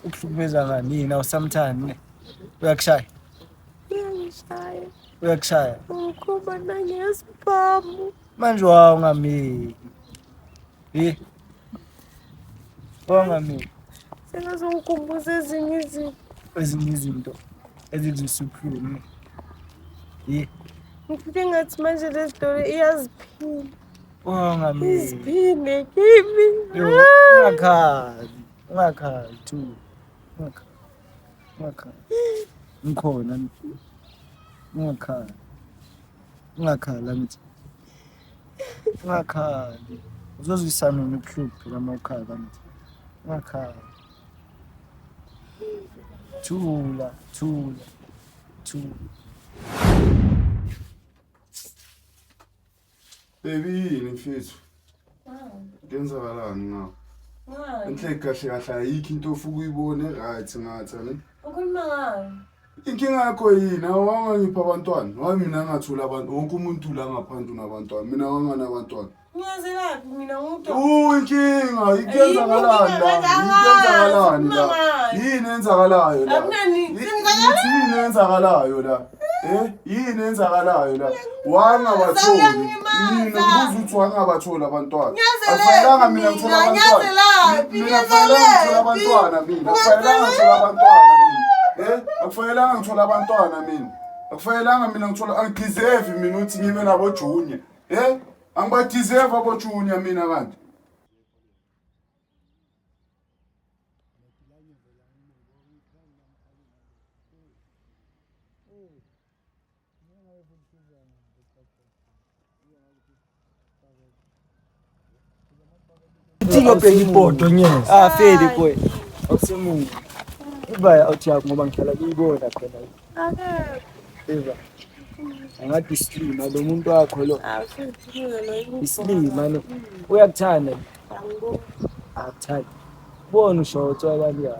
ukuhlukumeza ngani na usamthani uyakushaya uyakushaya ukuba nangesiphamu manje ungamiki wangamiki sengazokukhumbuza ezinye izinto ezizisuphuni ngifike ngathi manje le story iyaziphila wangamiki iziphinde kimi ungakhali tu ungakhali ngikhona ungakhali angithi ungakhali uzozwisana nokuhluphi lama ukhala angithi ungakhali thula baby yini mfethu ngenzakalani ngawo enhle kahle kahle ayikho into ofuka uyibone right ngathi ne ukhuluma ngayo inkinga yakho yini awangangipha abantwana wami mina ngathula abantu wonke umuntu la ngaphandle unabantwana mina wangana abantwana ngiyazelaphi mina ngumuntu inkinga ikenzakalani la yini enzakalayo la yini enzakalayo la yini enzakalayo la wangabatholi mina ngibuza ukuthi wangabatholi abantwana akufanelanga mina ngithola abantwana mina akufanelanga ngithola abantwana mina akufanelanga mina ngithola angideserve mina ukuthi ngibe nabo junior angibadeserve abo junior mina kanti Tiko peki poto nyes. Fedi boy. Awusemuntu. Ibaya awuthi ngoba ngihlala kuyibona khona. Eva. Angathi islima lo muntu wakho lo. Islima ne. Uyakuthanda. Akuthandi. Bona usho utswala liya.